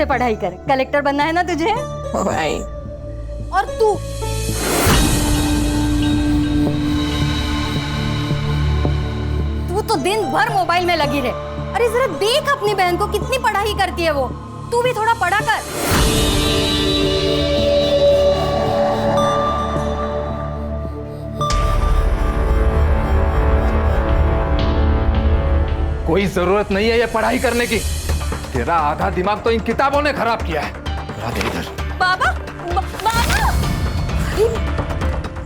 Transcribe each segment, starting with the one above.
से पढ़ाई कर, कलेक्टर बनना है ना तुझे। भाई और तू तो दिन भर मोबाइल में लगी रहे। अरे जरा देख अपनी बहन को, कितनी पढ़ाई करती है वो। तू भी थोड़ा पढ़ा कर। कोई जरूरत नहीं है ये पढ़ाई करने की। तेरा आधा दिमाग तो इन किताबों ने खराब किया है। दे इधर। बाबा, बाबा,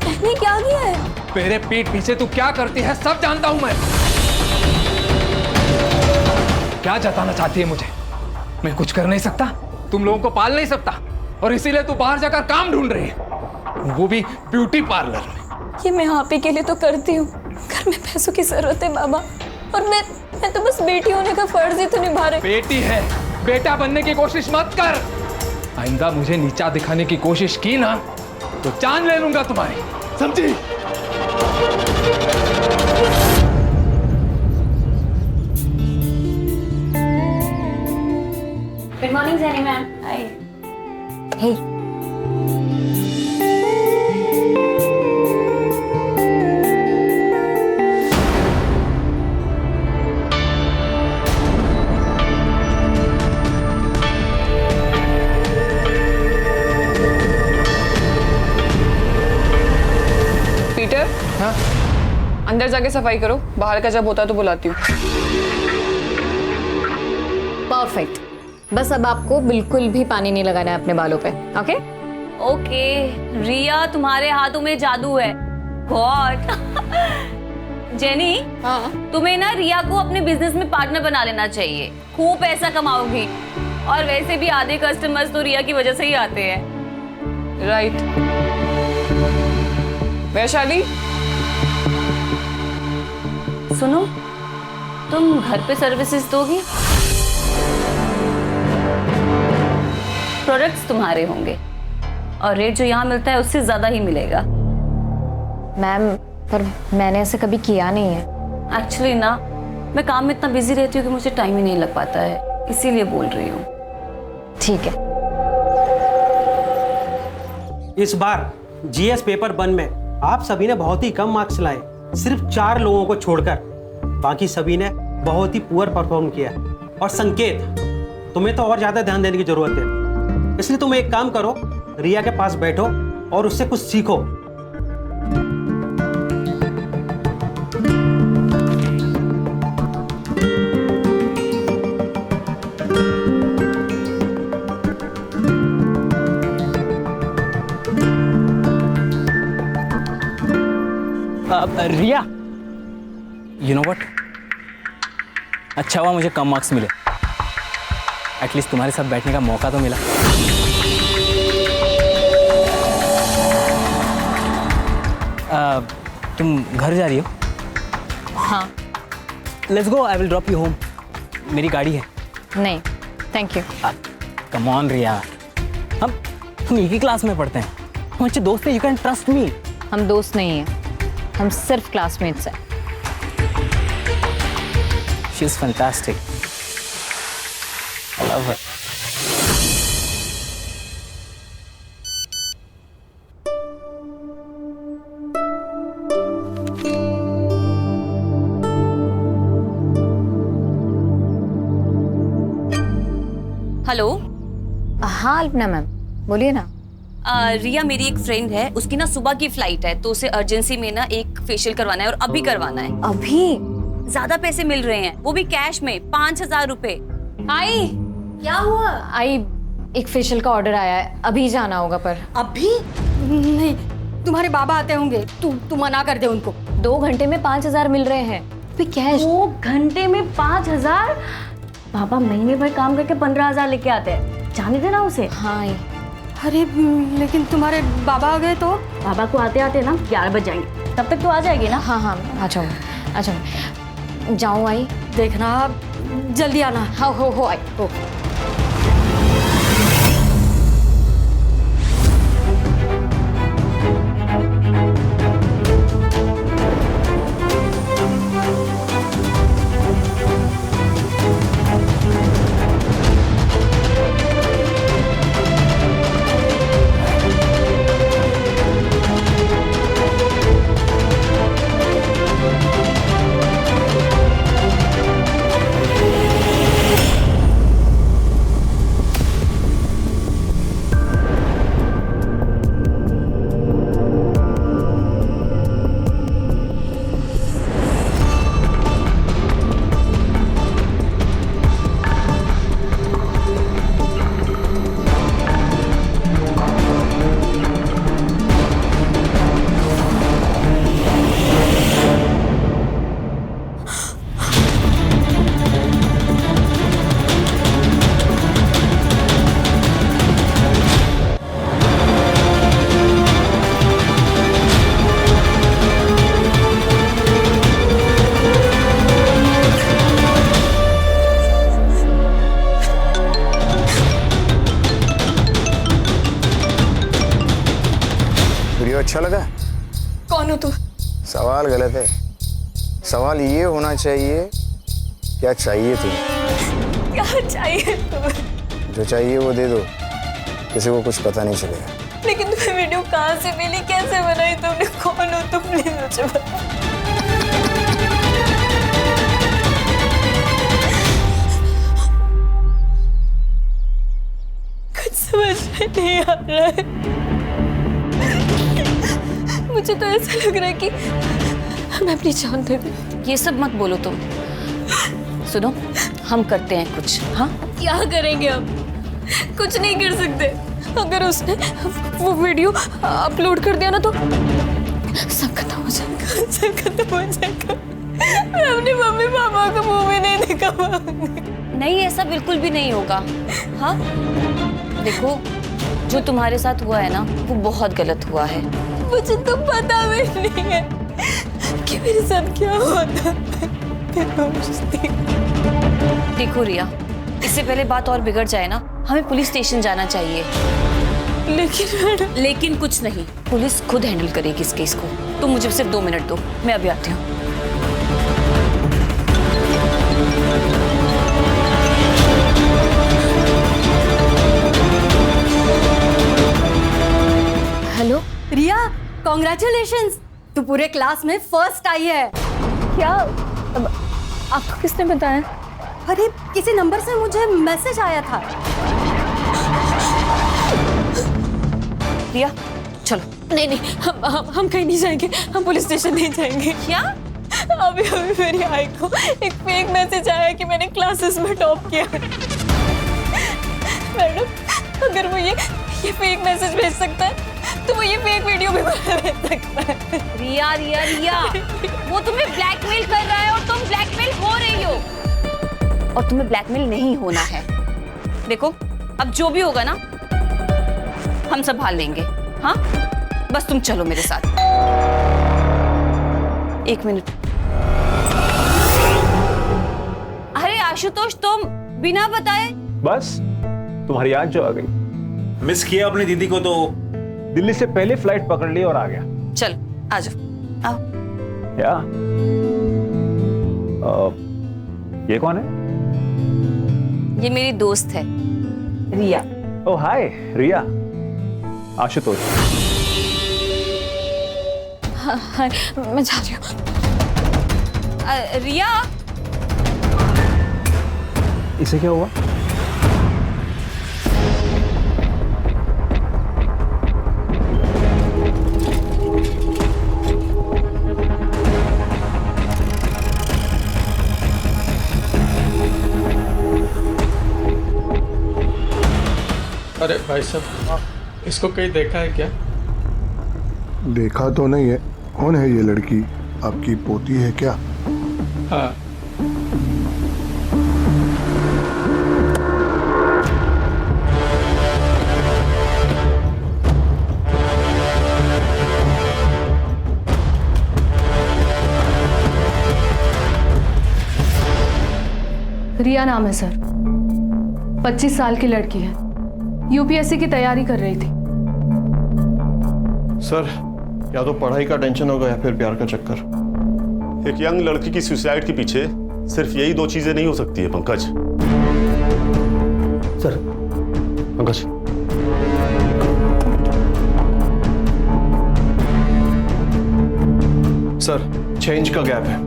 मैंने क्या किया है? मेरे पीठ पीछे तू क्या करती है सब जानता हूं मैं। क्या जताना चाहती है मुझे? मैं कुछ कर नहीं सकता, तुम लोगों को पाल नहीं सकता, और इसीलिए तू बाहर जाकर काम ढूंढ रही है, वो भी ब्यूटी पार्लर में। ये मैं आप ही के लिए तो करती हूँ, घर में पैसों की जरूरत है बाबा, और मैं तो बस बेटी होने का फर्ज ही तो निभा रही। बेटी है, बेटा बनने की कोशिश मत कर। आइंदा मुझे नीचा दिखाने की कोशिश की ना तो जान ले लूंगा तुम्हारी, समझी? Good morning Jenny ma'am. Hi. Hey, Peter, हाँ? अंदर जाके सफाई करो, बाहर का जब होता है तो बुलाती हूँ। परफेक्ट। बस अब आपको बिल्कुल भी पानी नहीं लगाना है अपने बालों पे, ओके? ओके रिया, तुम्हारे हाथों में जादू है। गॉड। जेनी, हाँ। तुम्हें ना रिया को अपने बिजनेस में पार्टनर बना लेना चाहिए, खूब पैसा कमाओगी। और वैसे भी आधे कस्टमर्स तो रिया की वजह से ही आते हैं। राइट। वैशाली, सुनो, तुम घर पे सर्विसेज दोगी? प्रोडक्ट्स तुम्हारे होंगे और रेट जो यहाँ मिलता है उससे ज्यादा ही मिलेगा। मैम, पर मैंने ऐसे कभी किया नहीं है। एक्चुअली ना, मैं काम में इतना बिजी रहती हूँ कि मुझे टाइम ही नहीं लग पाता है, इसीलिए बोल रही हूँ। ठीक है। इस बार जीएस पेपर 1 में आप सभी ने बहुत ही कम मार्क्स लाए, सिर्फ 4 लोगों को छोड़कर। बाकी सभी ने बहुत ही पुअर परफॉर्म किया। और संकेत, तुम्हें तो और ज्यादा ध्यान देने की जरूरत है, इसलिए तुम एक काम करो, रिया के पास बैठो और उससे कुछ सीखो। रिया, यू नो व्हाट, अच्छा हुआ मुझे कम मार्क्स मिले, एटलीस्ट तुम्हारे साथ बैठने का मौका तो मिला। तुम घर जा रही हो? हाँ। Let's go, I will drop you home. मेरी गाड़ी है। नहीं, थैंक यू। कम ऑन रिया, हम एक ही क्लास में पढ़ते हैं, हम अच्छे दोस्त हैं, यू कैन ट्रस्ट मी। हम दोस्त नहीं हैं, हम सिर्फ क्लासमेट्स हैं। She is fantastic, I love her. Hello. हाँ अल्पना मैम, बोलिए ना। रिया मेरी एक फ्रेंड है, उसकी ना सुबह की फ्लाइट है, तो उसे अर्जेंसी में ना एक फेशियल करवाना है और अभी करवाना है। अभी? ज्यादा पैसे मिल रहे हैं, वो भी कैश में, 5,000 रुपए। आई, क्या हुआ? आई, एक फेशियल का ऑर्डर आया है, अभी जाना होगा। पर अभी नहीं, तुम्हारे बाबा आते होंगे, तू मना कर दे उनको। 2 घंटे में 5,000 मिल रहे हैं, भी कैश। 2 घंटे में 5,000? पापा महीने भर काम करके 15,000 लेके आते हैं, जाने देना उसे। हाँ आई। अरे लेकिन तुम्हारे बाबा आ गए तो? बाबा को आते आते ना 11 बज जाएंगे, तब तक तो आ जाएगी ना? हाँ हाँ, आ जाऊँ, आ जाऊँ। जाऊँ आई? देखना जल्दी आना। हाँ, हो आई, हो। वीडियो अच्छा लगा? कौन हो तू? सवाल गलत है। सवाल ये होना चाहिए, क्या चाहिए तुम्हें? क्या चाहिए तुम्हें? जो चाहिए वो दे दो, किसी को कुछ पता नहीं चलेगा। लेकिन तुम्हें वीडियो कहाँ से मिली, कैसे बनाई तुमने, कौन हो तुम, प्लीज मुझे बता। कुछ समझ में नहीं आ रहा है। मुझे तो ऐसा लग रहा है कि मैं अपनी जान दे दूं। ये सब मत बोलो तुम। सुनो, हम करते हैं कुछ। हाँ, क्या करेंगे हम? कुछ नहीं कर सकते। अगर उसने वो वीडियो अपलोड कर दिया ना तो सब खत्म हो जाएगा, सब खत्म हो जाएगा। मैं अपने मम्मी पापा को मुंह भी नहीं दिखा पाऊंगी। नहीं, ऐसा बिल्कुल भी नहीं होगा। हाँ, देखो, जो तुम्हारे साथ हुआ है ना वो बहुत गलत हुआ है। मुझे तो पता भी नहीं है कि मेरे साथ क्या हुआ था। देखो रिया, इससे पहले बात और बिगड़ जाए ना, हमें पुलिस स्टेशन जाना चाहिए। लेकिन मैडम, लेकिन कुछ नहीं, पुलिस खुद हैंडल करेगी इस केस को। तुम मुझे सिर्फ 2 मिनट दो, मैं अभी आती हूँ। हेलो रिया, कॉन्ग्रेचुलेशंस, तू पूरे क्लास में फर्स्ट आई है। क्या आपको किसने बताया? अरे किसी नंबर से मुझे मैसेज आया था। रिया चलो। नहीं, हम कहीं नहीं जाएंगे, हम पुलिस स्टेशन नहीं जाएंगे। क्या? अभी मेरी आई को एक फेक मैसेज आया कि मैंने क्लासेस में टॉप किया। मैडम, अगर वो ये फेक मैसेज भेज सकता है तो वो ये फेक वीडियो भी भेज सकता है। रिया रिया रिया, वो तुम्हें ब्लैकमेल कर रहा है और तुम ब्लैकमेल हो रही हो, और तुम्हें ब्लैकमेल नहीं होना है। देखो, अब जो भी होगा ना हम संभाल लेंगे। हाँ, बस तुम चलो मेरे साथ। 1 मिनट। अरे आशुतोष, तुम बिना बताए? बस तुम्हारी याद जो आ गई। मिस किया अपनी दीदी को तो दिल्ली से पहले फ्लाइट पकड़ ली और आ गया। चल आ जाओ, आओ। क्या? ये कौन है? ये मेरी दोस्त है रिया। ओह हाय रिया। आशुतोष। हाँ, मैं जा रही हूँ। रिया, इसे क्या हुआ? अरे भाई साहब, इसको कहीं देखा है क्या? देखा तो नहीं है। कौन है ये लड़की? आपकी पोती है क्या? हाँ। रिया नाम है सर, 25 साल की लड़की है, यूपीएससी की तैयारी कर रही थी। सर, या तो पढ़ाई का टेंशन होगा या फिर प्यार का चक्कर। एक यंग लड़की की सुसाइड के पीछे सिर्फ यही 2 चीजें नहीं हो सकती है Pankaj. Sir, Pankaj, sir, 6 inch का गैप है।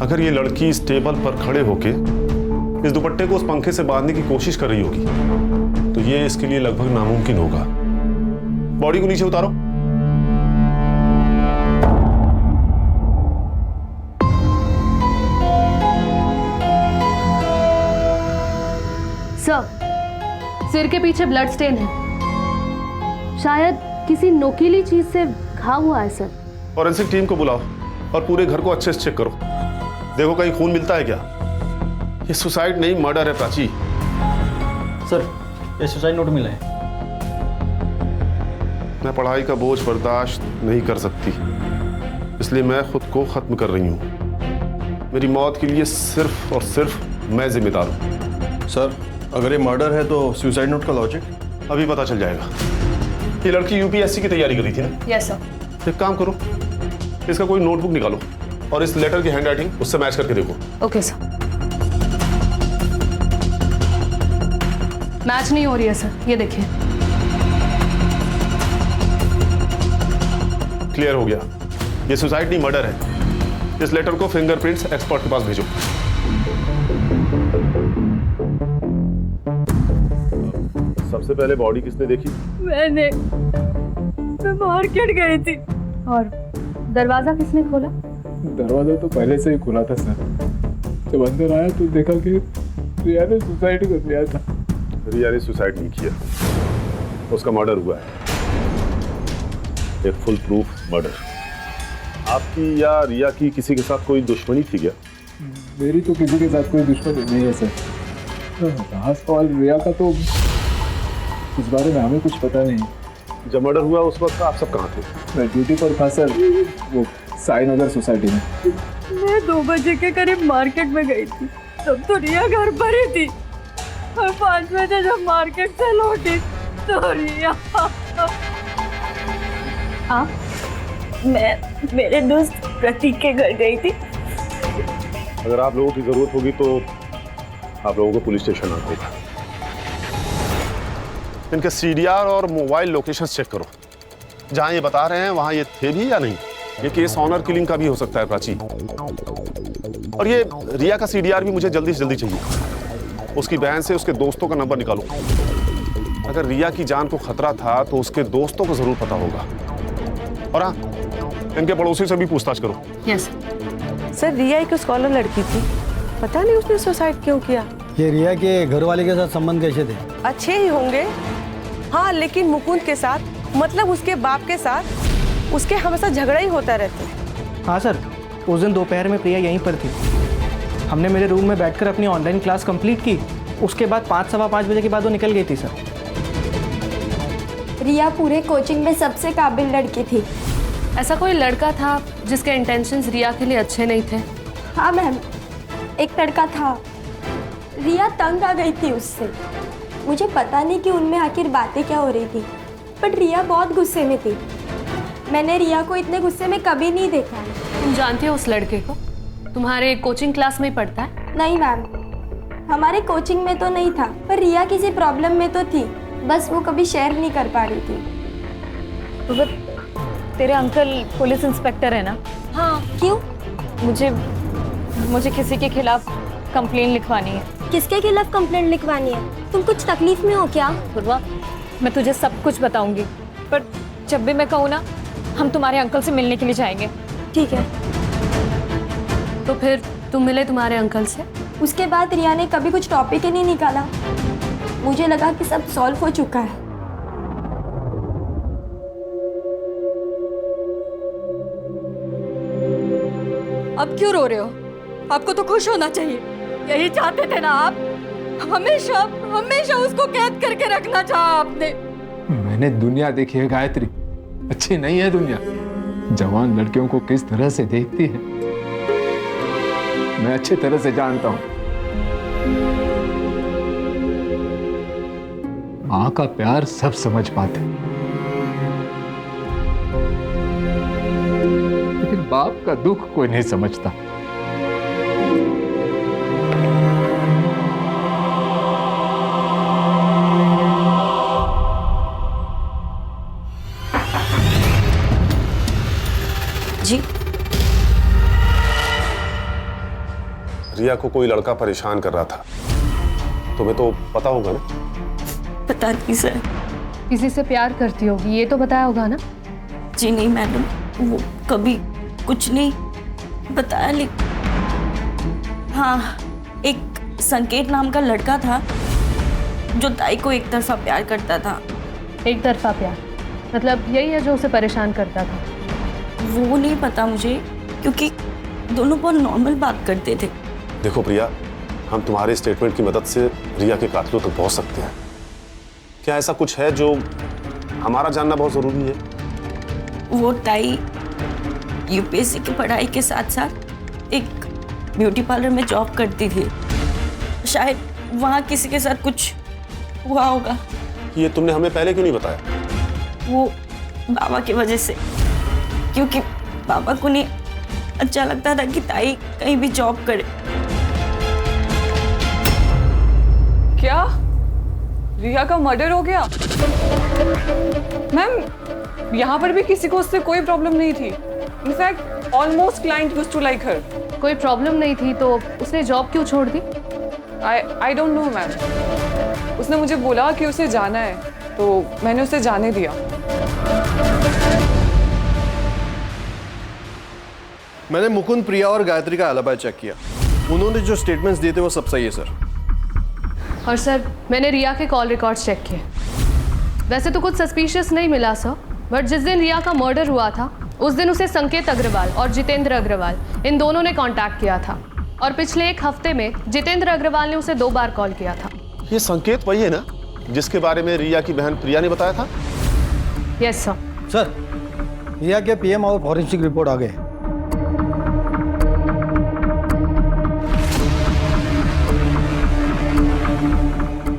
अगर ये लड़की इस टेबल पर खड़े होके इस दुपट्टे को उस पंखे से बांधने की कोशिश कर रही होगी तो ये इसके लिए लगभग नामुमकिन होगा। बॉडी को नीचे उतारो। सर, सिर के पीछे ब्लड स्टेन है, शायद किसी नोकीली चीज से घाव हुआ है सर। फॉरेंसिक टीम को बुलाओ और पूरे घर को अच्छे से चेक करो। देखो कहीं खून मिलता है क्या। ये सुसाइड नहीं, मर्डर है प्राची। सर, ये सुसाइड नोट मिला है। मैं पढ़ाई का बोझ बर्दाश्त नहीं कर सकती, इसलिए मैं खुद को खत्म कर रही हूँ। मेरी मौत के लिए सिर्फ और सिर्फ मैं जिम्मेदार हूँ। सर, अगर ये मर्डर है तो सुसाइड नोट का लॉजिक अभी पता चल जाएगा। ये लड़की यूपीएससी की तैयारी कर रही थी ना? Yes sir. एक काम करो, इसका कोई नोटबुक निकालो और इस लेटर की हैंडराइटिंग उससे मैच करके देखो। Okay sir. मैच नहीं हो रही है सर, ये देखिए। क्लियर हो गया, ये सुसाइड नहीं मर्डर है। इस लेटर को फिंगरप्रिंट्स एक्सपर्ट के पास भेजो। सबसे पहले बॉडी किसने देखी? मैं मार्केट गई थी। और दरवाजा किसने खोला? दरवाजा तो पहले से ही खुला था सर। जब अंदर आया तो देखा कि रिया ने सुसाइड कर लिया था। रिया ने सुसाइड नहीं किया, उसका मर्डर हुआ है, एक फुल प्रूफ मर्डर। आपकी या रिया की किसी के साथ कोई दुश्मनी थी क्या? मेरी तो किसी के साथ कोई दुश्मनी नहीं है सर। रहा सवाल रिया का, तो इस बारे में हमें कुछ पता नहीं। जब मर्डर हुआ उस वक्त आप सब कहाँ थे? मैं ड्यूटी पर था सर, वो साई नगर सोसाइटी में। मैं 2 बजे के करीब मार्केट में गई थी, तब तो रिया घर पर ही थी। और 5 बजे जब मार्केट से लौटी तो रिया। आप? मैं मेरे दोस्त प्रतीक के घर गई थी। अगर आप लोगों की जरूरत होगी तो आप लोगों को पुलिस स्टेशन आना होगा। इनके सीडीआर और मोबाइल लोकेशन चेक करो, जहां ये बता रहे हैं वहां ये थे भी या नहीं। ये केस ऑनर किलिंग का भी हो सकता है प्राची। और ये रिया का सीडीआर भी मुझे जल्दी से जल्दी चाहिए। उसकी बहन से उसके दोस्तों का नंबर निकालो। अगर रिया की जान को खतरा था तो उसके दोस्तों को जरूर पता होगा। और हाँ, इनके पड़ोसी से भी पूछताछ करो। यस सर, रिया एक स्कॉलर लड़की थी, पता नहीं उसने सुसाइड क्यों किया। ये रिया के घर वाले के साथ संबंध कैसे थे? अच्छे ही होंगे, हाँ, लेकिन मुकुंद के साथ, मतलब उसके बाप के साथ उसके हमेशा झगड़ा ही होता रहता। हाँ सर, उस दिन दोपहर में प्रिया यहीं पर थी। हमने मेरे रूम में बैठकर अपनी ऑनलाइन क्लास कंप्लीट की। उसके बाद 5 सवा 5 बजे के बाद वो निकल गई थी सर। रिया पूरे कोचिंग में सबसे काबिल लड़की थी। ऐसा कोई लड़का था जिसके इंटेंशंस रिया के लिए अच्छे नहीं थे? हाँ मैम, एक लड़का था। रिया तंग आ गई थी उससे। मुझे पता नहीं कि उनमें आखिर बातें क्या हो रही थी, बट रिया बहुत गुस्से में थी। मैंने रिया को इतने गुस्से में कभी नहीं देखा। तुम जानती हो उस लड़के को? तुम्हारे कोचिंग क्लास में ही पढ़ता है? नहीं मैम, हमारे कोचिंग में तो नहीं था, पर रिया किसी प्रॉब्लम में तो थी, बस वो कभी शेयर नहीं कर पा रही थी। तो तेरे अंकल पुलिस इंस्पेक्टर है ना? हाँ, क्यों? मुझे किसी के खिलाफ कंप्लेन लिखवानी है। किसके खिलाफ कंप्लेंट लिखवानी है? तुम कुछ तकलीफ में हो क्या? पूर्वा, मैं तुझे सब कुछ बताऊंगी, पर जब भी मैं कहूँ ना, हम तुम्हारे अंकल से मिलने के लिए जाएंगे। ठीक है। तो फिर तुम मिले तुम्हारे अंकल से? उसके बाद रिया ने कभी कुछ टॉपिक ही नहीं निकाला। मुझे लगा कि सब सॉल्व हो चुका है। अब क्यों रो रहे हो? आपको तो खुश होना चाहिए। यही चाहते थे ना आप? हमेशा हमेशा उसको कैद करके रखना चाहा आपने। मैंने दुनिया देखी है गायत्री, अच्छी नहीं है दुनिया। जवान लड़कियों को किस तरह से देखती है मैं अच्छी तरह से जानता हूं। मां का प्यार सब समझ पाते, लेकिन बाप का दुख कोई नहीं समझता। जी, रिया को कोई लड़का परेशान कर रहा था, तुम्हें तो पता होगा ना? पता नहीं सर। किसी से प्यार करती होगी, ये तो बताया होगा ना? जी नहीं मैडम, वो कभी कुछ नहीं बताया। लेकिन हाँ, एक संकेत नाम का लड़का था जो ताई को एक तरफा प्यार करता था। एक तरफा प्यार मतलब यही है जो उसे परेशान करता था? वो नहीं पता मुझे, क्योंकि दोनों बहुत नॉर्मल बात करते थे। देखो प्रिया, हम तुम्हारे स्टेटमेंट की मदद से रिया के कातिलों तक पहुंच सकते हैं। क्या ऐसा कुछ है जो हमारा जानना बहुत जरूरी है? वो ताई यूपीएससी की पढ़ाई के साथ साथ एक ब्यूटी पार्लर में जॉब करती थी। शायद वहाँ किसी के साथ कुछ हुआ होगा। ये तुमने हमें पहले क्यों नहीं बताया? वो बाबा की वजह से। क्योंकि पापा को नहीं अच्छा लगता था कि ताई कहीं भी जॉब करे। क्या रिया का मर्डर हो गया? मैम, यहाँ पर भी किसी को उससे कोई प्रॉब्लम नहीं थी। In fact almost client used to like her. कोई प्रॉब्लम नहीं थी तो उसने जॉब क्यों छोड़ दी? I don't know ma'am. उसने मुझे बोला कि उसे जाना है तो मैंने उसे जाने दिया। मैंने मुकुंद, प्रिया और गायत्री का एलिबी चेक किया। उन्होंने जो स्टेटमेंट्स दिए थे वो सब सही है सर। और सर, मैंने रिया के कॉल रिकॉर्ड्स चेक किए। वैसे तो कुछ सस्पिशियस नहीं मिला सर, बट जिस दिन रिया का मर्डर हुआ था उस दिन उसे संकेत अग्रवाल और जितेंद्र अग्रवाल इन दोनों ने कांटेक्ट किया था। और पिछले 1 हफ्ते में जितेंद्र अग्रवाल ने उसे 2 बार कॉल किया था। ये संकेत वही है ना जिसके बारे में रिया की बहन प्रिया ने बताया था? Yes sir. सर, रिया के पीएम और फॉरेंसिक रिपोर्ट आ गए।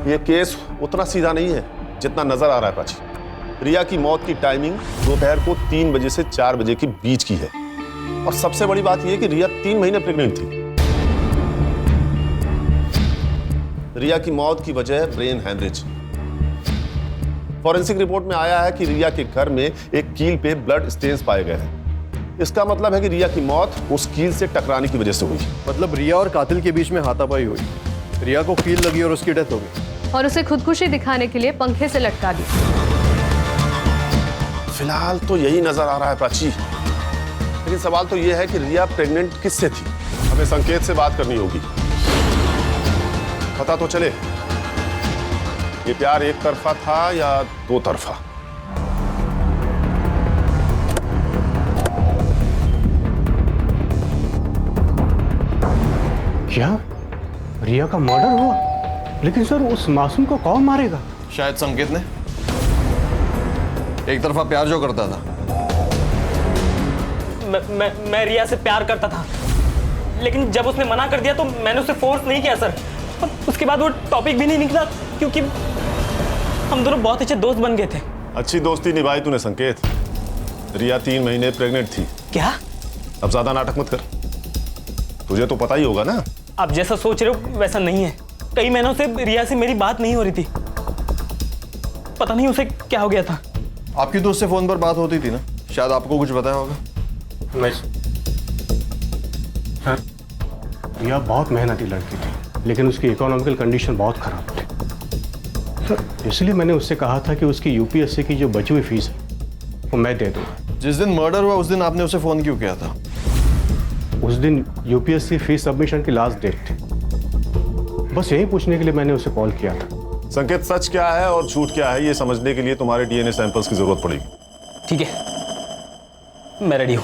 ये केस उतना सीधा नहीं है जितना नजर आ रहा है प्राची। रिया की मौत की टाइमिंग दोपहर को 3 बजे से 4 बजे के बीच की है। और सबसे बड़ी बात यह कि रिया 3 महीने प्रेग्नेंट थी। रिया की मौत की वजह ब्रेन हैमरेज। फॉरेंसिक रिपोर्ट में आया है कि रिया के घर में एक कील पे ब्लड स्टेन्स पाए गए हैं। इसका मतलब है कि रिया की मौत उस कील से टकराने की वजह से हुई। मतलब रिया और कातिल के बीच में हाथापाई हुई, रिया को कील लगी और उसकी डेथ हो गई। और उसे खुदकुशी दिखाने के लिए पंखे से लटका दी। फिलहाल तो यही नजर आ रहा है प्राची, लेकिन सवाल तो यह है कि रिया प्रेग्नेंट किससे थी? हमें संकेत से बात करनी होगी। पता तो चले ये प्यार एक तरफा था या 2 तरफा। क्या रिया का मर्डर हुआ? लेकिन सर, उस मासूम को कौन मारेगा? शायद संकेत ने। एक तरफा प्यार जो करता था। मैं रिया से प्यार करता था, लेकिन जब उसने मना कर दिया तो मैंने उसे फोर्स नहीं किया सर। और उसके बाद वो टॉपिक भी नहीं निकला क्योंकि हम दोनों बहुत अच्छे दोस्त बन गए थे। अच्छी दोस्ती निभाई तूने संकेत। रिया 3 महीने प्रेग्नेंट थी। क्या? अब ज्यादा नाटक मत कर, तुझे तो पता ही होगा ना। आप जैसा सोच रहे हो वैसा नहीं है। कई महीनों से रिया से मेरी बात नहीं हो रही थी। पता नहीं उसे क्या हो गया था। आपकी तो उससे फोन पर बात होती थी ना, शायद आपको कुछ बताया होगा। नहीं सर, रिया बहुत मेहनती लड़की थी, लेकिन उसकी इकोनॉमिकल कंडीशन बहुत खराब थी सर। इसलिए मैंने उससे कहा था कि उसकी यूपीएससी की जो बची हुई फीस है वो मैं दे दूंगा। जिस दिन मर्डर हुआ उस दिन आपने उसे फोन क्यों किया था? उस दिन यूपीएससी फीस सबमिशन की लास्ट डेट थी। बस यही पूछने के लिए मैंने उसे कॉल किया था। संकेत, सच क्या है और झूठ क्या है ये समझने के लिए तुम्हारे डीएनए सैंपल्स की जरूरत पड़ेगी। ठीक है, मैं रेडी हूं।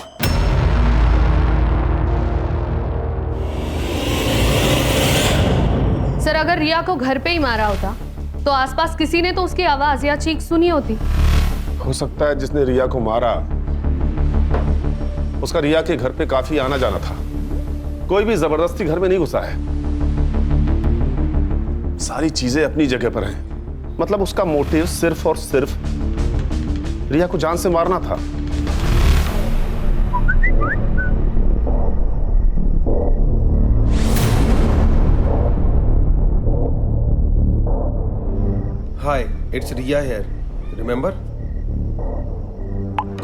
सर, अगर रिया को घर पे ही मारा होता तो आसपास किसी ने तो उसकी आवाज या चीख सुनी होती। हो सकता है जिसने रिया को मारा उसका रिया के घर पे काफी आना जाना था। कोई भी जबरदस्ती घर में नहीं घुसा है। सारी चीजें अपनी जगह पर हैं। मतलब उसका मोटिव सिर्फ और सिर्फ रिया को जान से मारना था। हाय, इट्स रिया हियर, रिमेंबर?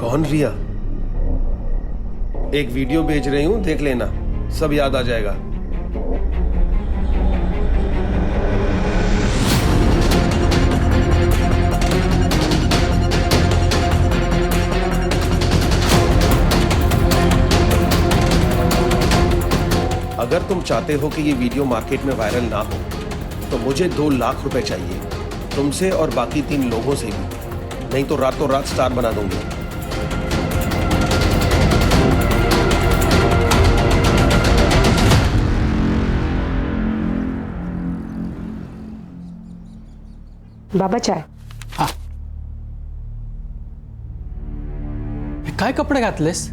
कौन रिया? एक वीडियो भेज रही हूं, देख लेना, सब याद आ जाएगा। अगर तुम चाहते हो कि ये वीडियो मार्केट में वायरल ना हो तो मुझे 2 लाख रुपए चाहिए, तुमसे और बाकी 3 लोगों से भी, नहीं तो रातों रात स्टार बना दूंगी। बाबा चाय। हाँ, काय कपडे घातलेस?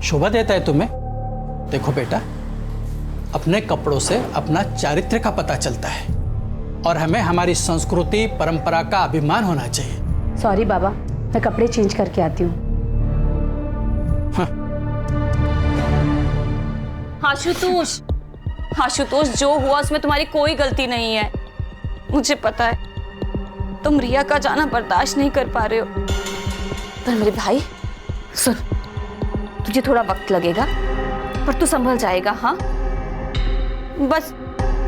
शोभा देता है तुम्हें? देखो बेटा, अपने कपड़ों से अपना चारित्र्य का पता चलता है और हमें हमारी संस्कृति परंपरा का अभिमान होना चाहिए। सॉरी बाबा, मैं कपड़े चेंज करके आती हूँ। हाँ, आशुतोष, आशुतोष, जो हुआ उसमें तुम्हारी कोई गलती नहीं है। मुझे पता है तुम रिया का जाना बर्दाश्त नहीं कर पा रहे हो, पर मेरे भाई सुन, तुझे थोड़ा वक्त लगेगा पर तू संभल जाएगा। हाँ, बस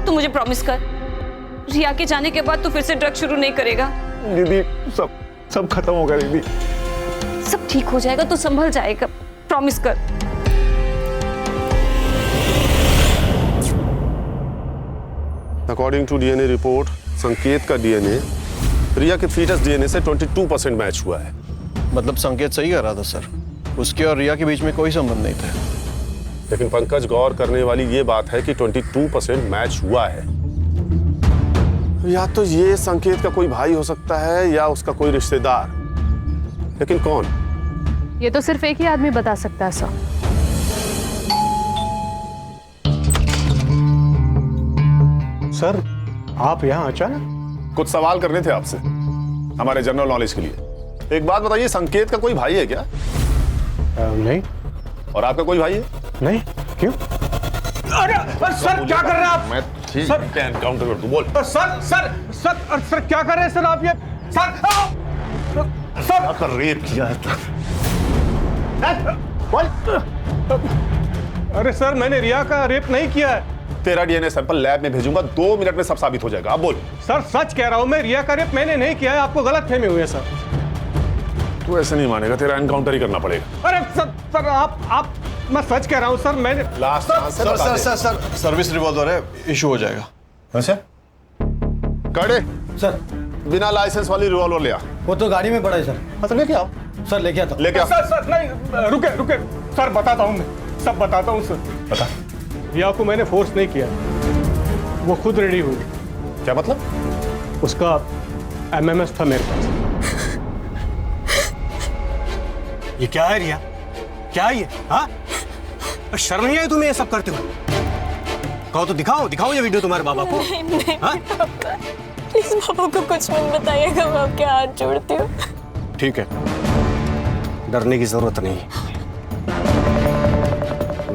तू मुझे प्रॉमिस कर, रिया के जाने के बाद तू फिर से ड्रग शुरू नहीं करेगा। दीदी सब खत्म हो गया दीदी। सब ठीक हो जाएगा, तू संभल जाएगा, प्रॉमिस कर। अकॉर्डिंग टू डीएनए रिपोर्ट, संकेत का डीएनए रिया के फीटस डीएनए से 22% मैच हुआ है। मतलब संकेत सही कह रहा था सर, उसके और रिया के बीच में कोई संबंध नहीं था। लेकिन पंकज, गौर करने वाली ये बात है कि 22% मैच हुआ है। या तो ये संकेत का कोई भाई हो सकता है या उसका कोई रिश्तेदार, लेकिन कौन? ये तो सिर्फ एक ही आदमी बता सकता है सर। सर, आप यहाँ अचानक? कुछ सवाल करने थे आपसे हमारे जनरल नॉलेज के लिए। एक बात बताइए, संकेत का कोई भाई है क्या? नहीं। और आपका कोई भाई है? नहीं। क्यों? अरे सर, क्या कर रहे हैं आप? मैं ठीक है, एनकाउंटर कर दूं, बोल। सर क्या कर रहे हैं सर आप? ये सर कर रेप किया है। अरे सर, मैंने रिया का रेप नहीं किया है। तेरा डीएनए सैंपल लैब में भेजूंगा, 2 मिनट में सब साबित हो जाएगा। अब बोल। सर सच कह रहा हूं मैं, रिया का रेप मैंने नहीं किया है, आपको गलतफहमी हुई है सर। तू ऐसे नहीं मानेगा, तेरा एनकाउंटर ही करना पड़ेगा। अरे सर आप मैं सच कह रहा हूं सर, मैंने लास्ट सर सर्विस रिवॉल्वर है, इशू हो जाएगा। अच्छा कड़े सर, बिना लाइसेंस वाली रिवॉल्वर ले आ। वो तो गाड़ी में पड़ा है सर। हाँ तो लेके आओ। सर लेके आता। लेके आओ। सर नहीं, रुके सर, बताता हूं मैं, सब बताता हूं सर। बता। रिया को मैंने फोर्स नहीं किया, वो खुद रेडी हुई। क्या मतलब? उसका एमएमएस था मेरे पास। ये क्या है रिया? क्या है ये? हाँ, शर्म नहीं आई तुम्हें ये सब करते हुए? कहो तो दिखाओ ये वीडियो तुम्हारे बाबा को। नहीं प्लीज पापा को कुछ मत बताइएगा, मैं आपके हाथ जोड़ती हूँ। ठीक है, डरने की जरूरत नहीं,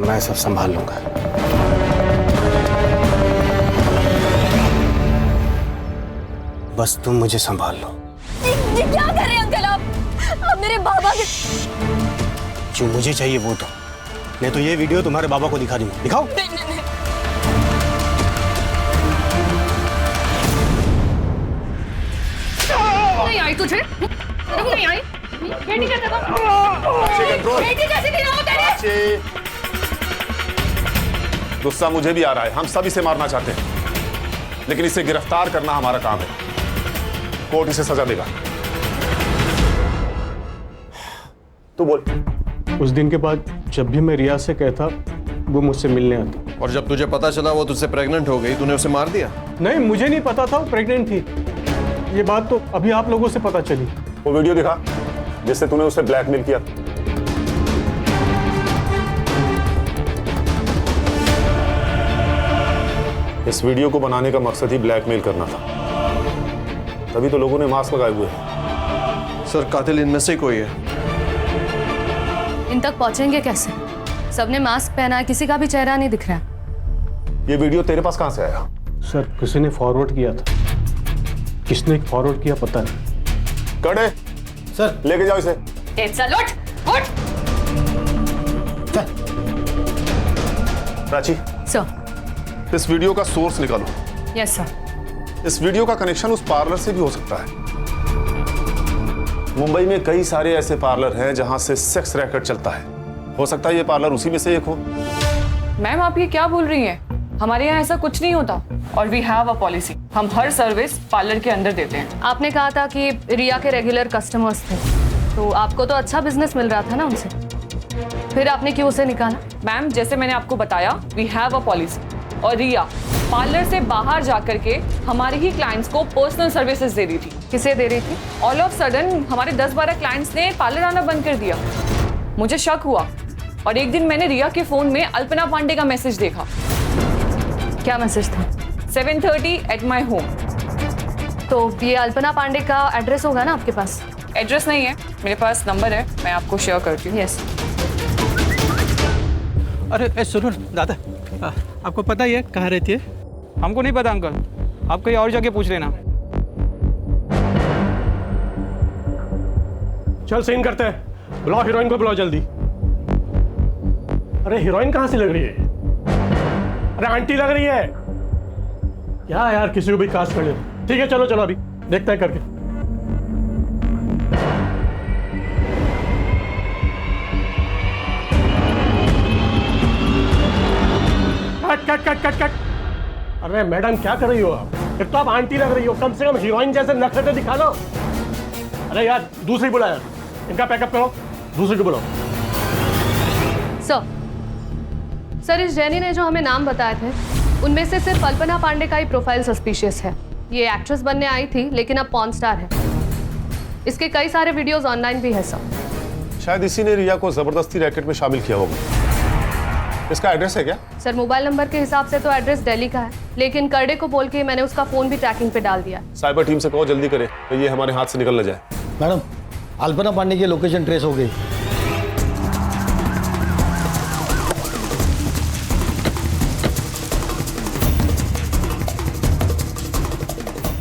मैं सब संभाल लूंगा। बस तुम मुझे संभाल लो। ये क्या कर रहे हैं अंकल आप मेरे बाबा के। जो मुझे चाहिए वो तो, नहीं तो ये वीडियो तुम्हारे बाबा को दिखा दूंगा। दिखाओ। नहीं आई तुझे? नहीं आई? बेटी कैसे बेटी कैसे थी ना तेरी? गुस्सा मुझे भी आ रहा है, हम सब इसे मारना चाहते हैं, लेकिन इसे गिरफ्तार करना हमारा काम है। कोर्ट इसे सजा देगा। तू बोल। उस दिन के बाद जब भी मैं रिया से कहता, वो मुझसे मिलने आता। और जब तुझे पता चला वो तुझसे प्रेग्नेंट हो गई, तूने उसे मार दिया? नहीं, मुझे नहीं पता था वो प्रेग्नेंट थी। ये बात तो अभी आप लोगों से पता चली। वो वीडियो दिखा जिससे तूने उसे ब्लैकमेल किया। इस वीडियो को बनाने का मकसद ही ब्लैकमेल करना था, तभी तो लोगों ने मास्क लगाए हुए हैं। सर, कातिल इनमें से कोई है। इन तक पहुंचेंगे कैसे? सबने मास्क पहना है, किसी का भी चेहरा नहीं दिख रहा। ये वीडियो तेरे पास कहां से आया? सर, किसी ने फॉरवर्ड किया था। किसने फॉरवर्ड किया पता नहीं। कड़े सर, लेके जाओ इसे। चल उठ। प्राची सर। इस वीडियो का सोर्स निकालो। Yes sir. इस वीडियो का कनेक्शन उस पार्लर से भी हो सकता है। मुंबई में कई सारे ऐसे पार्लर हैं जहां से सेक्स रैकेट चलता है, हो सकता है ये पार्लर उसी में से एक हो। मैम, आप ये क्या बोल रही हैं? हमारे यहाँ ऐसा कुछ नहीं होता, और वी हैव अ पॉलिसी, हम हर सर्विस पार्लर के अंदर देते हैं। आपने कहा था कि रिया के रेगुलर कस्टमर्स थे, तो आपको तो अच्छा बिजनेस मिल रहा था ना उनसे, फिर आपने क्यों उसे निकाला? मैम, जैसे मैंने आपको बताया, वी हैव अ पॉलिसी, और रिया पार्लर से बाहर जाकर के हमारे ही क्लाइंट्स को पर्सनल सर्विसेज दे रही थी। किसे दे रही थी? ऑल ऑफ सडन हमारे 10-12 क्लाइंट्स ने पार्लर आना बंद कर दिया। मुझे शक हुआ, और एक दिन मैंने रिया के फोन में अल्पना पांडे का मैसेज देखा। क्या मैसेज था? 7:30 एट माई होम। तो ये अल्पना पांडे का एड्रेस होगा ना आपके पास? एड्रेस नहीं है मेरे पास, नंबर है, मैं आपको शेयर करती हूँ। यस। अरे सुनो दादा, आपको पता ही है कहाँ रहती है? हमको नहीं पता अंकल, आप कहीं और जाके पूछ लेना। चल सीन करते हैं, बुलाओ हीरोइन को, बुलाओ जल्दी। अरे हीरोइन कहाँ से लग रही है? अरे आंटी लग रही है क्या यार, किसी को भी कास्ट कर ले। ठीक है चलो चलो, अभी देखते हैं करके। Cut cut cut cut cut. अरे मैडम क्या कर रही हो आप? एक तो आप आंटी लग रही हो, कम से कम हीरोइन जैसे नखरे दिखा लो। अरे यार दूसरी बुलाया, इनका पैकअप करो, दूसरी को बुलाओ। सर इस जेनी ने जो हमें नाम बताए थे उनमें से सिर्फ अल्पना पांडे का ही प्रोफाइल सस्पिशियस है। ये एक्ट्रेस बनने आई थी लेकिन अब पॉर्न स्टार है। इसके कई सारे वीडियोस ऑनलाइन भी है सर। शायद इसी ने रिया को जबरदस्ती रैकेट में शामिल किया होगा। इसका एड्रेस है क्या? सर मोबाइल नंबर के हिसाब से तो एड्रेस दिल्ली का है, लेकिन करडे को बोल के मैंने उसका फोन भी ट्रैकिंग पे डाल दिया। साइबर टीम से कहो जल्दी करे तो ये हमारे हाथ से निकल न जाए। मैडम अल्पना पांडे की लोकेशन ट्रेस हो गई।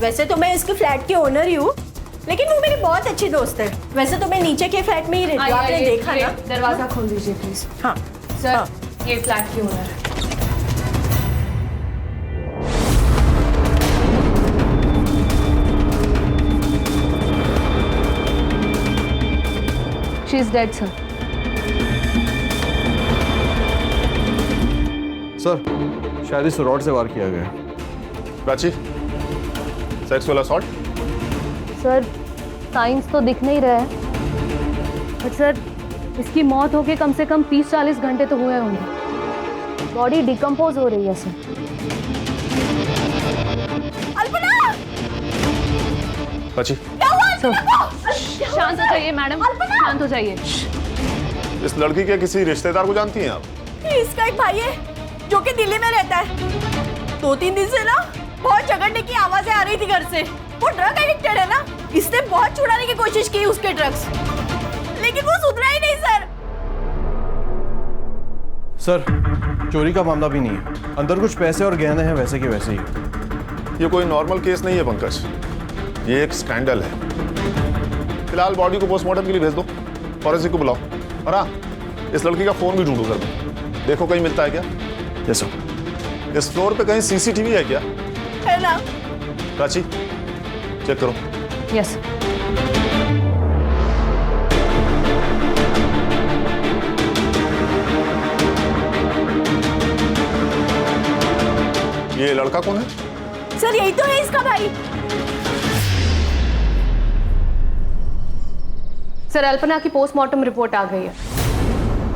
वैसे तो मैं इसके फ्लैट की ओनर ही हूँ, लेकिन वो मेरी बहुत अच्छी दोस्त है। वैसे तो मैं नीचे के फ्लैट में ही रहती हूँ, आपने देखा ना। दरवाजा खोल दीजिए प्लीज। हाँ सर हाँ। ये फ्लैट की ओनर है। She is dead sir. Sir शायद इस रॉड से वार किया गया। Prachi, sexual assault? Sir science तो दिख नहीं रहा है, बट सर इसकी मौत होके कम से कम 30-40 घंटे तो हुए होंगे। बॉडी डिकम्पोज हो रही है सर। अल्पना! प्राची, शांत हो जाइए मैडम, शांत हो जाइए। इस लड़की के किसी रिश्तेदार को जानती हैं आप? इसका एक भाई है जो कि दिल्ली में रहता है। 2-3 दिन से ना बहुत झगड़ने की आवाजें आ रही थी घर से। वो ड्रग एडिक्टेड है ना, इसने बहुत छुड़ाने की कोशिश की उसके ड्रग्स, लेकिन वो सुधरा ही नहीं सर। सर चोरी का मामला भी नहीं है, अंदर कुछ पैसे और गहने हैं वैसे के वैसे ही। ये कोई नॉर्मल केस नहीं है पंकज, ये एक स्कैंडल है। फिलहाल बॉडी को पोस्टमार्टम के लिए भेज दो, फॉरेंसिक को बुलाओ, और हाँ इस लड़की का फोन भी ढूंढो घर में, देखो कहीं मिलता है क्या। Yes sir. इस फ्लोर पे कहीं सीसीटीवी है क्या? है ना। प्राची चेक करो। यस। ये लड़का कौन है? सर यही तो है इसका भाई। सर अल्पना की पोस्टमार्टम रिपोर्ट आ गई है।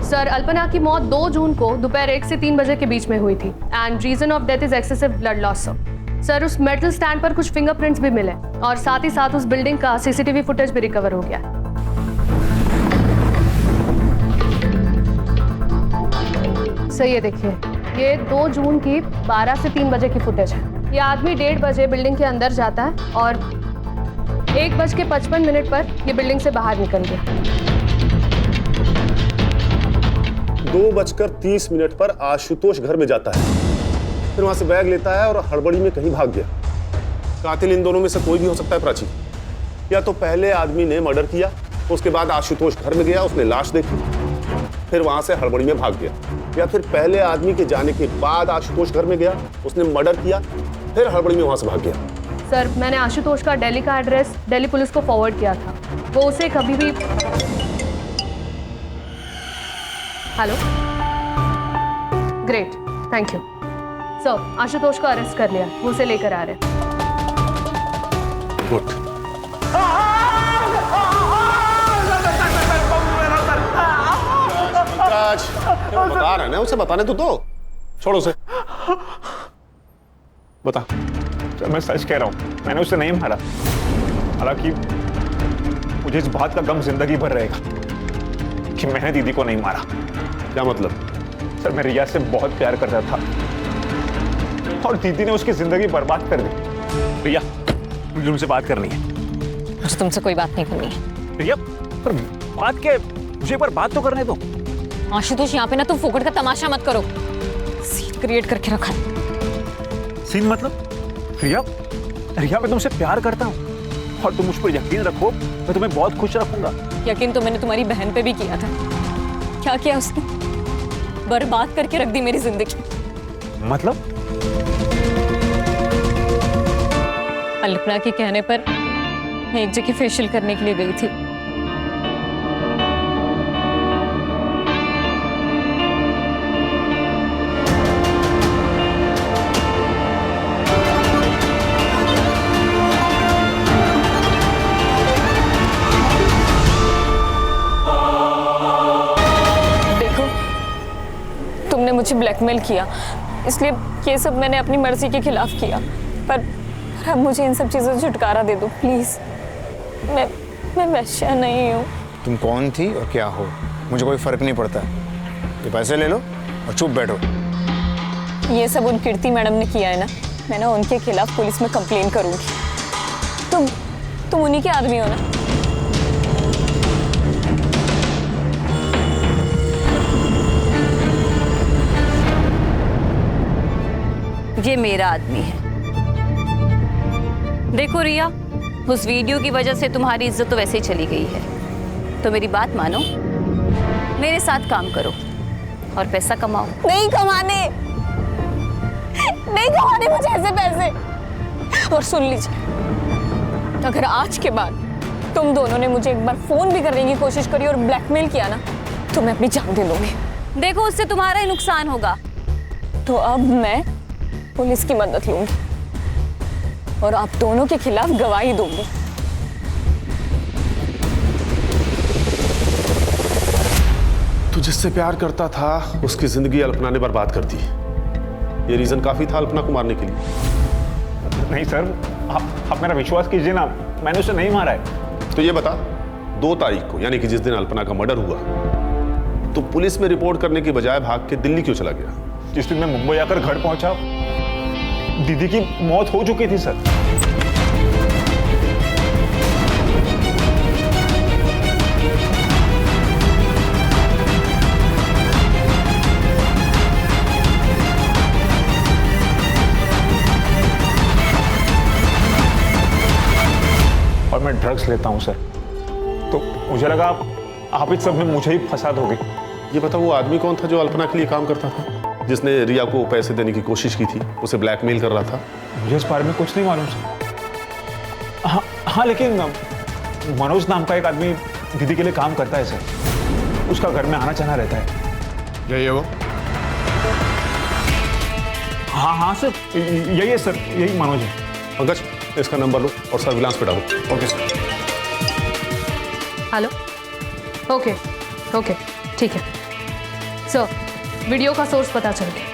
सर अल्पना की मौत 2 जून को दोपहर 1 से 3 बजे के बीच में हुई थी and reason of death is excessive blood loss. Sir उस मेटल स्टैंड पर कुछ फिंगरप्रिंट्स भी मिले और साथ ही साथ उस बिल्डिंग का सीसीटीवी फुटेज भी रिकवर हो गया। सर ये देखिए, ये 2 जून की 12 से 3 बजे की फुटेज है। ये आदमी 1:30 बजे बिल्डिंग के अंदर जाता है और 1:55 पर ये बिल्डिंग से बाहर निकल गया। 2:30 पर आशुतोष घर में जाता है, फिर वहां से बैग लेता है और हड़बड़ी में कहीं भाग गया। कातिल इन दोनों में से कोई भी हो सकता है प्राची। या तो पहले आदमी ने मर्डर किया, उसके बाद आशुतोष घर में गया, उसने लाश देखी, फिर वहां से हड़बड़ी में भाग गया, या फिर पहले आदमी के जाने के बाद आशुतोष घर में गया, उसने मर्डर किया, फिर हड़बड़ी में वहां से भाग गया। सर मैंने आशुतोष का दिल्ली का एड्रेस दिल्ली पुलिस को फॉरवर्ड किया था, वो उसे कभी भी। Hello, great, thank you sir. Ashutosh को अरेस्ट कर लिया, वो उसे लेकर आ रहे हैं। गुड। बता रहे ना, उसे बताने तो दो, छोड़ो उसे। बता। सर मैं सच कह रहा हूँ, मैंने उसे नहीं मारा। हालांकि मुझे इस बात का गम जिंदगी भर रहेगा कि मैंने दीदी को नहीं मारा। क्या मतलब? सर मैं रिया से बहुत प्यार करता था और दीदी ने उसकी जिंदगी बर्बाद कर दी। रिया मुझे तुमसे बात करनी है। मुझे तुमसे कोई बात नहीं करनी है। रिया पर बात के, मुझे एक बार बात तो करने दो। आशुतोष यहाँ पे ना तुम फोकट का तमाशा मत करो। क्रिएट करके रखा है। सीन मतलब? रिया, रिया मैं तुमसे प्यार करता हूँ और तुम मुझ पर यकीन रखो, मैं तुम्हें बहुत खुश रखूंगा। यकीन तो मैंने तुम्हारी बहन पे भी किया था। क्या किया उसने? बर्बाद करके रख दी मेरी जिंदगी। मतलब? अल्पना के कहने पर मैं एक जगह फेशियल करने के लिए गई थी। तुमने मुझे ब्लैकमेल किया, इसलिए ये सब मैंने अपनी मर्जी के खिलाफ किया। पर अब मुझे इन सब चीज़ों से छुटकारा दे दो प्लीज़। मैं वैश्या नहीं हूँ। तुम कौन थी और क्या हो मुझे कोई फर्क नहीं पड़ता। ये पैसे ले लो और चुप बैठो। ये सब उन कीर्ति मैडम ने किया है ना, मैं ना उनके खिलाफ पुलिस में कंप्लेन करूँगी। तुम उन्हीं के आदमी हो ना? ये मेरा आदमी है। देखो रिया, उस वीडियो की वजह से तुम्हारी इज्जत तो वैसे ही चली गई है, तो मेरी बात मानो, मेरे साथ काम करो और पैसा कमाओ। नहीं कमाने मुझे ऐसे पैसे। और सुन लीजिए, अगर आज के बाद तुम दोनों ने मुझे एक बार फोन भी करने की कोशिश करी और ब्लैकमेल किया ना, तो मैं अपनी जान दे लूंगी। देखो उससे तुम्हारा ही नुकसान होगा। तो अब मैं पुलिस की मदद लूंगी और आप दोनों के खिलाफ गवाही दूंगी। तू जिससे प्यार करता था उसकी जिंदगी अल्पना ने बर्बाद कर दी। ये रीजन काफी था अल्पना को मारने के लिए। नहीं सर, आप मेरा विश्वास कीजिए ना, मैंने उसे नहीं मारा है। तो ये बता, 2 तारीख को यानी कि जिस दिन अल्पना का मर्डर हुआ, तो पुलिस में रिपोर्ट करने की बजाय भाग के दिल्ली क्यों चला गया? जिस दिन मैं मुंबई आकर घर पहुंचा, दीदी की मौत हो चुकी थी सर। और मैं ड्रग्स लेता हूं सर, तो मुझे लगा आप इस सब में मुझे ही फंसा दोगे। ये बता, वो आदमी कौन था जो अल्पना के लिए काम करता था, जिसने रिया को पैसे देने की कोशिश की थी, उसे ब्लैकमेल कर रहा था? मुझे इस बारे में कुछ नहीं मालूम सर। हाँ, लेकिन मनोज नाम का एक आदमी दीदी के लिए काम करता है सर। उसका घर में आना जाना रहता है। यही है वो? हाँ सर, यही है सर, यही मनोज है। पंकज, इसका नंबर लो और सर्विलांस पे डालो। Okay sir. हेलो। ओके ठीक है सर, वीडियो का सोर्स पता चल गया।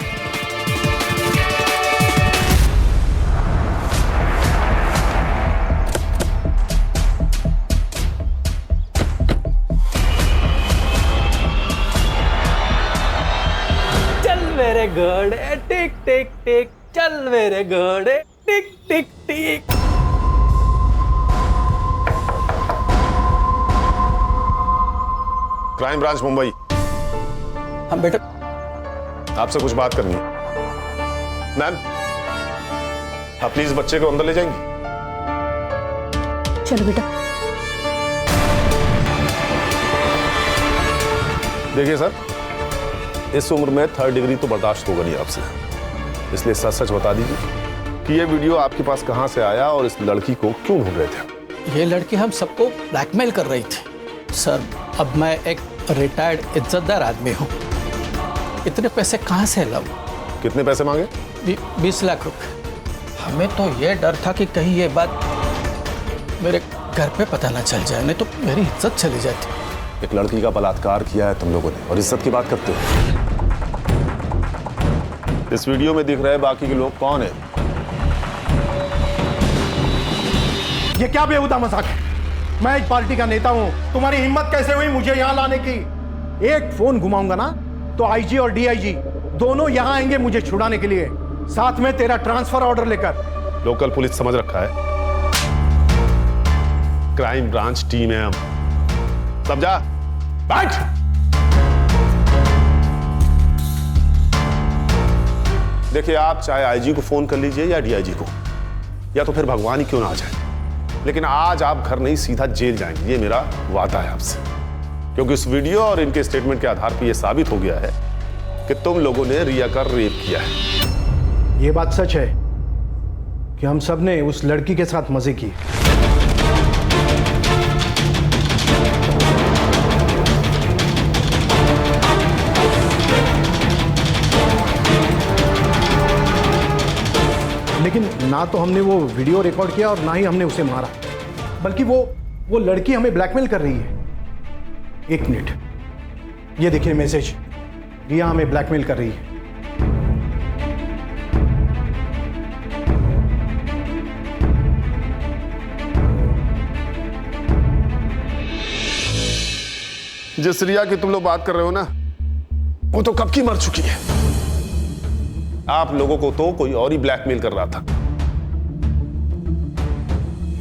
चल मेरे घोड़े टिक टिक टिक, चल मेरे घोड़े टिक टिक टिक। Crime branch Mumbai. हम बेटा, आपसे कुछ बात करनी है। मैम, आप प्लीज बच्चे को अंदर ले जाएंगी? चलो बेटा। देखिए सर, इस उम्र में 3rd डिग्री तो बर्दाश्त होगा नहीं आपसे, इसलिए सच सच बता दीजिए कि ये वीडियो आपके पास कहां से आया और इस लड़की को क्यों ढूंढ रहे थे? ये लड़की हम सबको ब्लैकमेल कर रही थी सर। अब मैं एक रिटायर्ड इज्जतदार आदमी हूँ, इतने पैसे कहाँ से लाऊं? कितने पैसे मांगे? 20 लाख रुपए। हमें तो ये डर था कि kहीं ये बात मेरे घर पे पता ना चल जाए, नहीं तो मेरी इज्जत चली जाती। एक लड़की का बलात्कार किया है तुम लोगों ने और इज्जत की बात करते हो। इस वीडियो में दिख रहे बाकी के लोग कौन है? ये क्या बेहुदा मजाक है? मैं एक पार्टी का नेता हूं, तुम्हारी हिम्मत कैसे हुई मुझे यहां लाने की? एक फोन घुमाऊंगा ना तो आईजी और डीआईजी दोनों यहां आएंगे मुझे छुड़ाने के लिए, साथ में तेरा ट्रांसफर ऑर्डर लेकर। लोकल पुलिस समझ रखा है, क्राइम ब्रांच टीम है हम, समझा? बैठ। देखिए, आप चाहे आईजी को फोन कर लीजिए या डीआईजी को, या तो फिर भगवान ही क्यों ना आ जाए, लेकिन आज आप घर नहीं सीधा जेल जाएंगे, ये मेरा वादा है आपसे। क्योंकि इस वीडियो और इनके स्टेटमेंट के आधार पर यह साबित हो गया है कि तुम लोगों ने रिया का रेप किया है। ये बात सच है कि हम सब ने उस लड़की के साथ मजे किए। लेकिन ना तो हमने वो वीडियो रिकॉर्ड किया और ना ही हमने उसे मारा, बल्कि वो लड़की हमें ब्लैकमेल कर रही है। एक मिनट, ये देखिए मैसेज, रिया हमें ब्लैकमेल कर रही है। जिस रिया की तुम लोग बात कर रहे हो ना, वो तो कब की मर चुकी है। आप लोगों को तो कोई और ही ब्लैकमेल कर रहा था,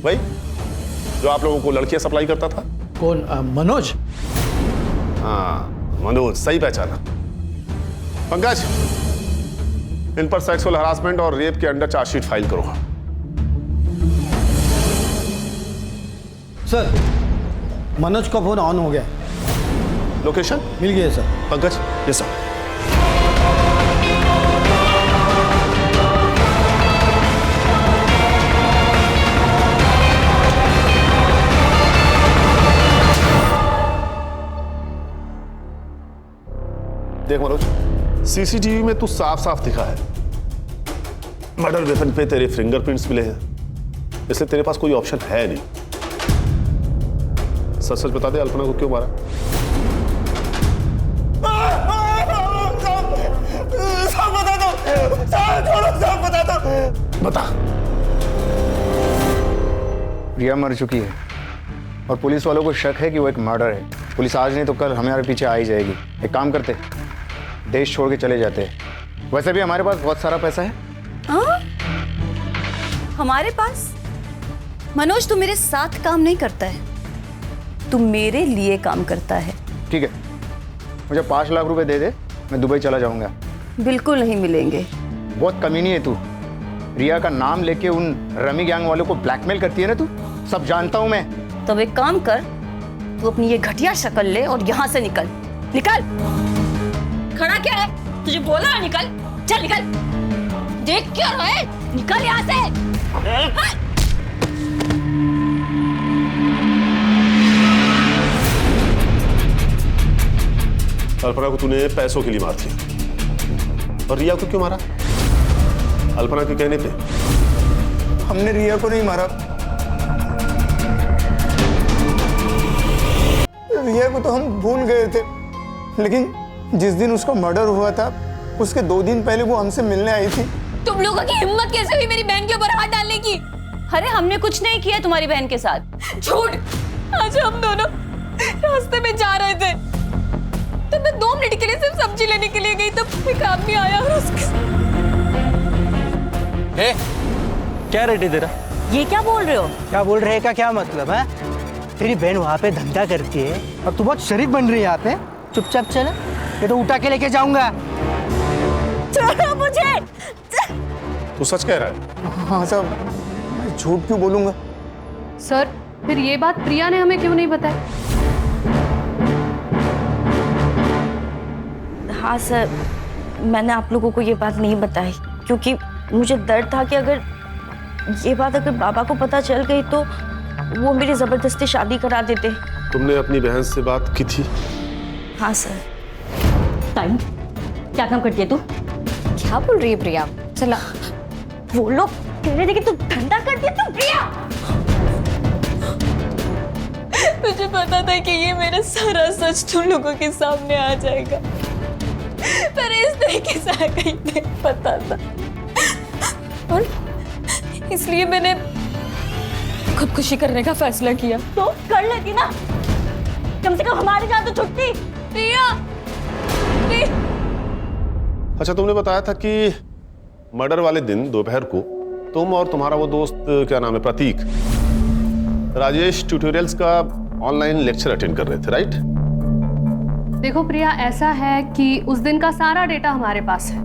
भाई जो आप लोगों को लड़कियां सप्लाई करता था। कौन? मनोज? हाँ, मनोज, सही पहचाना। पंकज, इन पर सेक्सुअल हरासमेंट और रेप के अंडर चार्जशीट फाइल करो। सर, मनोज का फोन ऑन हो गया। लोकेशन मिल गया सर। पंकज, ये सर। देख मनोज, सीसीटीवी में तू साफ साफ दिखा है, मर्डर वेपन पे तेरे फिंगरप्रिंट्स मिले हैं, इसलिए तेरे पास कोई ऑप्शन है नहीं। सच सच बता दे, अल्पना को क्यों मारा? सब बता दो, सब बता दो। बता। रिया मर चुकी है और पुलिस वालों को शक है कि वो एक मर्डर है। पुलिस आज नहीं तो कल हमारे पीछे आ ही जाएगी। एक काम करते, देश छोड़ के चले जाते हैं। वैसे भी हमारे पास बहुत सारा पैसा है। हाँ? हमारे पास? मनोज, तू मेरे साथ काम नहीं करता है, तू मेरे लिए काम करता है। ठीक है, मुझे 5 लाख रुपए दे दे, मैं दुबई चला जाऊंगा। बिल्कुल नहीं मिलेंगे। बहुत कमीनी है तू। रिया का नाम लेके उन रमी गैंग वालों को ब्लैकमेल करती है ना तू, सब जानता हूं मैं। तो एक काम कर, तू अपनी ये घटिया शक्ल ले और यहाँ से निकल। निकल। खड़ा क्या है? तुझे बोला ना निकल। चल निकल। देख क्या रहा है? निकल यहाँ से। अल्पना को तूने पैसों के लिए मार दिया, और रिया को क्यों मारा? अल्पना के कहने पे। हमने रिया को नहीं मारा, रिया को तो हम भूल गए थे, लेकिन जिस दिन उसका मर्डर हुआ था उसके 2 दिन पहले वो हमसे मिलने आई थी। तुम लोगों की हिम्मत कैसे हुई मेरी बहन के ऊपर हाथ डालने की? अरे हमने कुछ नहीं किया तुम्हारी बहन के साथ। झूठ। आज हम दोनों रास्ते में जा रहे थे, तब मैं 2 मिनट के लिए सिर्फ सब्जी लेने के लिए गई, तब एक आदमी आया और उसके क्या रेट है तेरा? ये क्या बोल रहे हो? क्या बोल रहे का क्या मतलब है? तेरी बहन वहाँ पे धंधा करती है और तू बहुत शरीफ बन रही है यहाँ पे। चुपचाप चला, ये तो उठा के लेके जाऊंगा। छोड़ो मुझे। तू सच कह रहा है? हाँ साहब, मैं झूठ क्यों बोलूंगा? सर, फिर ये बात प्रिया ने हमें क्यों नहीं बताई? हाँ सर, मैंने आप लोगों को ये बात नहीं बताई क्योंकि मुझे डर था कि अगर ये बात अगर बाबा को पता चल गई तो वो मेरी जबरदस्ती शादी करा देते। तुमने अपनी बहन से बात की थी? हाँ सर। टाइम क्या काम करती है तू? क्या बोल रही है प्रिया? चला, वो लोग कह रहे थे कि तू धंधा करती है। तू प्रिया, मुझे पता था कि ये मेरा सारा सच तुम लोगों के सामने आ जाएगा, पर इस तरीके से आएगा ही नहीं पता था, और इसलिए मैंने खुदकुशी करने का फैसला किया। तो कर लेती ना, कम से कम हमारे साथ तो छुट्टी। प्रिया, अच्छा, तुमने बताया था कि मर्डर वाले दिन दोपहर को तुम और तुम्हारा वो दोस्त, क्या नाम है, प्रतीक, राजेश ट्यूटोरियल्स का ऑनलाइन लेक्चर अटेंड कर रहे थे, राइट? देखो प्रिया, ऐसा है कि उस दिन का सारा डेटा हमारे पास है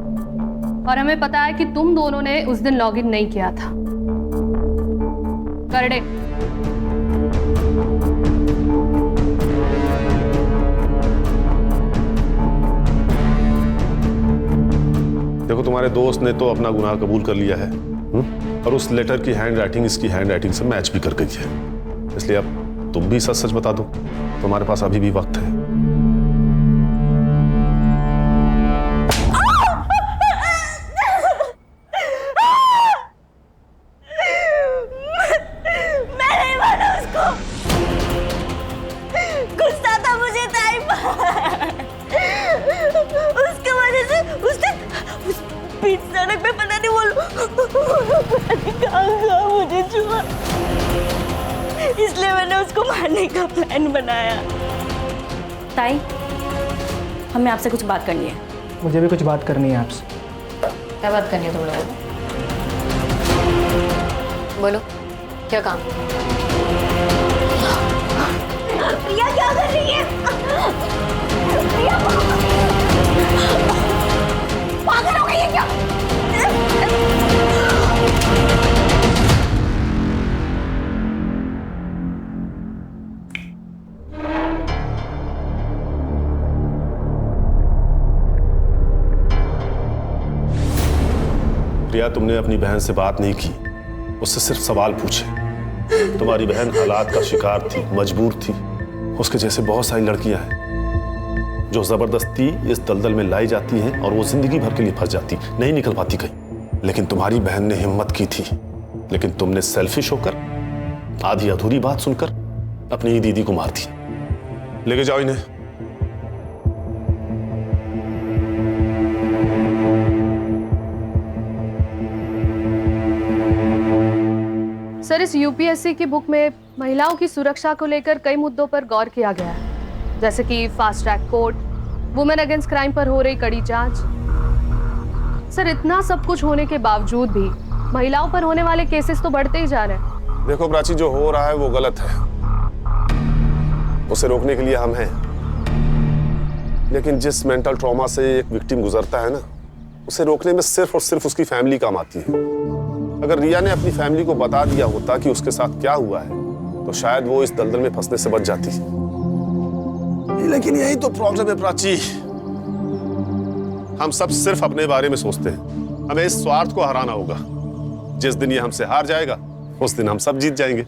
और हमें पता है कि तुम दोनों ने उस दिन लॉगिन नहीं किया था। करडे, देखो तुम्हारे दोस्त ने तो अपना गुनाह कबूल कर लिया है और उस लेटर की हैंड राइटिंग इसकी हैंड राइटिंग से मैच भी कर गई है, इसलिए अब तुम भी सच सच बता दो, तुम्हारे पास अभी भी वक्त है। मैं नहीं माना उसको, गुस्सा था मुझे टाइम उसके वजह से उसने बीच सड़क पे पता नहीं कहाँ मुझे छुआ, इसलिए मैंने उसको मारने का प्लान बनाया। ताई, हमें आपसे कुछ बात करनी है। मुझे भी कुछ बात करनी है आपसे। क्या बात करनी है तुम लोगों को? बोलो, क्या काम? प्रिया क्या कर रही है? प्रिया पागल हो गई है क्या? प्रिया, तुमने अपनी बहन से बात नहीं की, उससे सिर्फ सवाल पूछे। तुम्हारी बहन हालात का शिकार थी, मजबूर थी। उसके जैसे बहुत सारी लड़कियां हैं जो जबरदस्ती इस दलदल में लाई जाती हैं और वो जिंदगी भर के लिए फंस जाती, नहीं निकल पाती कहीं। लेकिन तुम्हारी बहन ने हिम्मत की थी, लेकिन तुमने सेल्फिश होकर आधी अधूरी बात सुनकर अपनी ही दीदी को मार दिया। लेके जाओ इन्हें। सर, इस यूपीएससी की बुक में महिलाओं की सुरक्षा को लेकर कई मुद्दों पर गौर किया गया है, जैसे कि fast track court, women against crime पर हो रही कड़ी जांच। सर, इतना सब कुछ होने के बावजूद भी महिलाओं पर होने वाले केसेस तो बढ़ते ही जा रहे हैं। देखो प्राची, जो हो रहा है वो गलत है, उसे रोकने के लिए हम हैं। लेकिन जिस मेंटल ट्रॉमा से एक विक्टिम गुजरता है ना, उसे रोकने में सिर्फ और सिर्फ उसकी फैमिली काम आती है। अगर रिया ने अपनी फैमिली को बता दिया होता कि उसके साथ क्या हुआ है, तो शायद वो इस दलदल में फंसने से बच जाती। लेकिन यही तो प्रॉब्लम है प्राची, हम सब सिर्फ अपने बारे में सोचते हैं। हमें इस स्वार्थ को हराना होगा। जिस दिन ये हमसे हार जाएगा, उस दिन हम सब जीत जाएंगे।